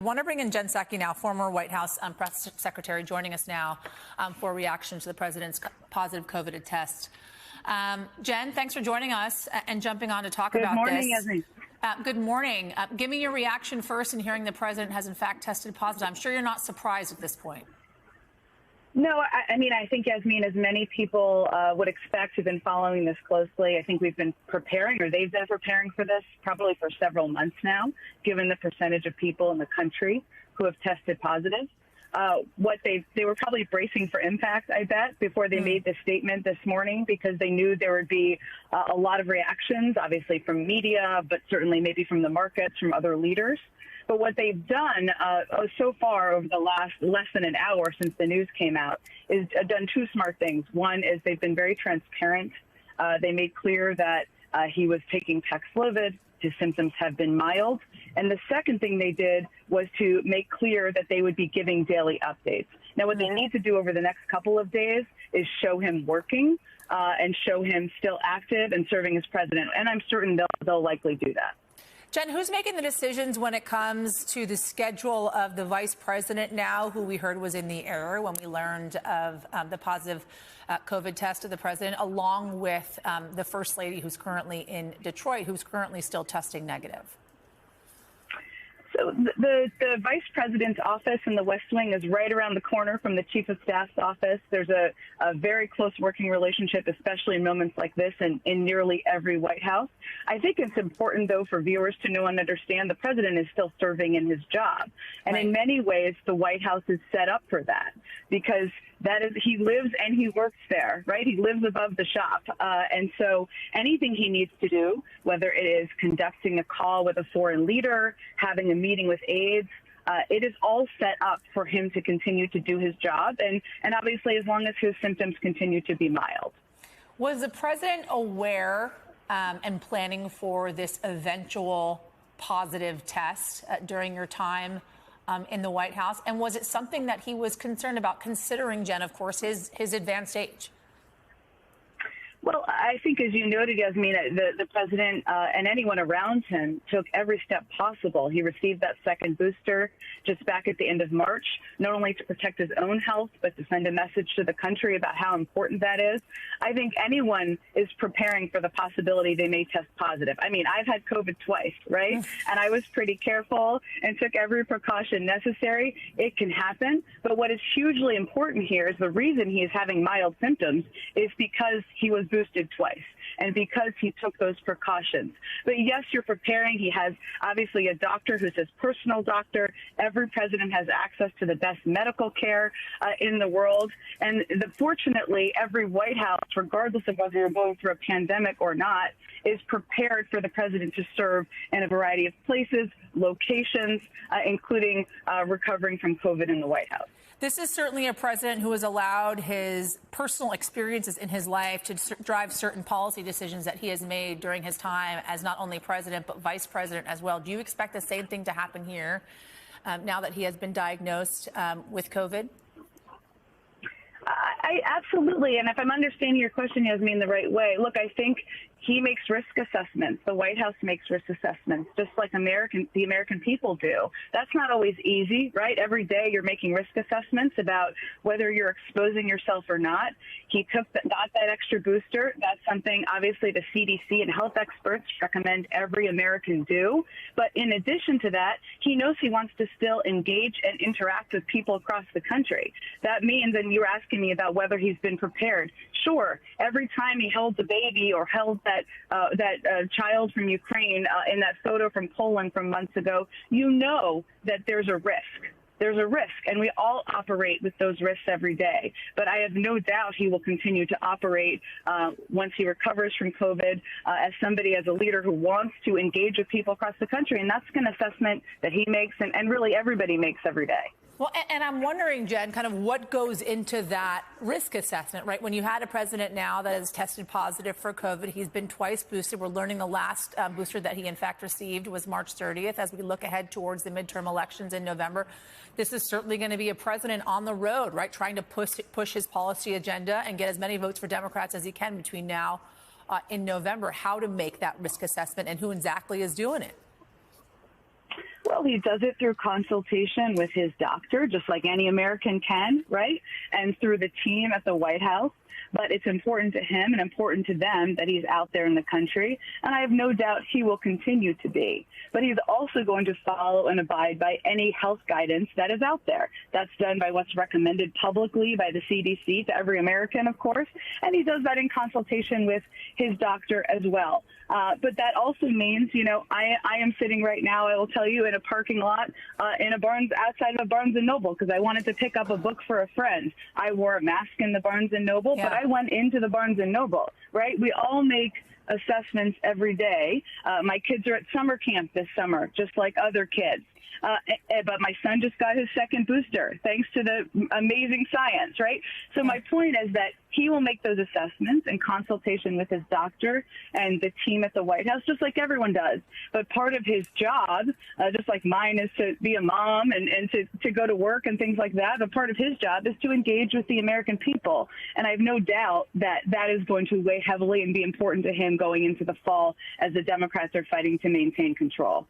I want to bring in Jen Psaki now, former White House press secretary, joining us now for a reaction to the president's positive COVID test. Jen, thanks for joining us and jumping on to talk about this. Good morning, Yasmin. Good morning. Give me your reaction first in hearing the president has in fact tested positive. I'm sure you're not surprised at this point. No, I mean, I think, Yasmin, as many people would expect who've been following this closely, I think we've been preparing, or they've been preparing for this probably for several months now, given the percentage of people in the country who have tested positive. They were probably bracing for impact, I bet, before they made this statement this morning, because they knew there would be a lot of reactions, obviously from media, but certainly maybe from the markets, from other leaders. But what they've done so far over the last less than an hour since the news came out is done two smart things. One is they've been very transparent. They made clear that he was taking Paxlovid. His symptoms have been mild. And the second thing they did was to make clear that they would be giving daily updates. Now, what they need to do over the next couple of days is show him working and show him still active and serving as president. And I'm certain they'll likely do that. Jen, who's making the decisions when it comes to the schedule of the vice president now, who we heard was in the error when we learned of the positive COVID test of the president, along with the first lady who's currently in Detroit, who's currently still testing negative? So the vice president's office in the West Wing is right around the corner from the chief of staff's office. There's a very close working relationship, especially in moments like this, in nearly every White House. I think it's important, though, for viewers to know and understand the president is still serving in his job. And in many ways, the White House is set up for that, because he lives and he works there, right? He lives above the shop. And so anything he needs to do, whether it is conducting a call with a foreign leader, having a meeting with aides, it is all set up for him to continue to do his job. And obviously, as long as his symptoms continue to be mild. Was the president aware and planning for this eventual positive test during your time in the White House? And was it something that he was concerned about, considering, Jen, of course, his advanced age? Well, I think, as you noted, Yasmin, the president and anyone around him took every step possible. He received that second booster just back at the end of March, not only to protect his own health, but to send a message to the country about how important that is. I think anyone is preparing for the possibility they may test positive. I mean, I've had COVID twice, right? And I was pretty careful and took every precaution necessary. It can happen. But what is hugely important here is the reason he is having mild symptoms is because he was boosted twice and because he took those precautions. But yes, you're preparing. He has obviously a doctor who's his personal doctor. Every president has access to the best medical care in the world. And fortunately, every White House, regardless of whether you're going through a pandemic or not, is prepared for the president to serve in a variety of places, locations, including recovering from COVID in the White House. This is certainly a president who has allowed his personal experiences in his life to drive certain policy decisions that he has made during his time as not only president, but vice president as well. Do you expect the same thing to happen here now that he has been diagnosed with COVID? I absolutely. And if I'm understanding your question, Yasmin, the right way, look, I think he makes risk assessments. The White House makes risk assessments, just like the American people do. That's not always easy, right? Every day you're making risk assessments about whether you're exposing yourself or not. He got that extra booster. That's something, obviously, the CDC and health experts recommend every American do. But in addition to that, he knows he wants to still engage and interact with people across the country. That means, and you're asking me about whether he's been prepared. Sure, every time he held the baby or held that child from Ukraine in that photo from Poland from months ago, you know that there's a risk. There's a risk, and we all operate with those risks every day. But I have no doubt he will continue to operate once he recovers from COVID as somebody, as a leader who wants to engage with people across the country. And that's an assessment that he makes and really everybody makes every day. Well, and I'm wondering, Jen, kind of what goes into that risk assessment, right? When you had a president now that has tested positive for COVID, he's been twice boosted. We're learning the last booster that he, in fact, received was March 30th. As we look ahead towards the midterm elections in November, this is certainly going to be a president on the road, right, trying to push his policy agenda and get as many votes for Democrats as he can between now and November. How to make that risk assessment and who exactly is doing it? Well, he does it through consultation with his doctor, just like any American can, right? And through the team at the White House. But it's important to him and important to them that he's out there in the country. And I have no doubt he will continue to be. But he's also going to follow and abide by any health guidance that is out there. That's done by what's recommended publicly by the CDC to every American, of course. And he does that in consultation with his doctor as well. But that also means, I am sitting right now, I will tell you, in a parking lot in a Barnes, outside of a Barnes & Noble, because I wanted to pick up a book for a friend. I wore a mask in the Barnes & Noble, but I went into the Barnes & Noble, right? We all make assessments every day. My kids are at summer camp this summer, just like other kids. But my son just got his second booster, thanks to the amazing science, right? So my point is that he will make those assessments in consultation with his doctor and the team at the White House, just like everyone does. But part of his job, just like mine is to be a mom and to go to work and things like that, but part of his job is to engage with the American people. And I have no doubt that that is going to weigh heavily and be important to him going into the fall as the Democrats are fighting to maintain control.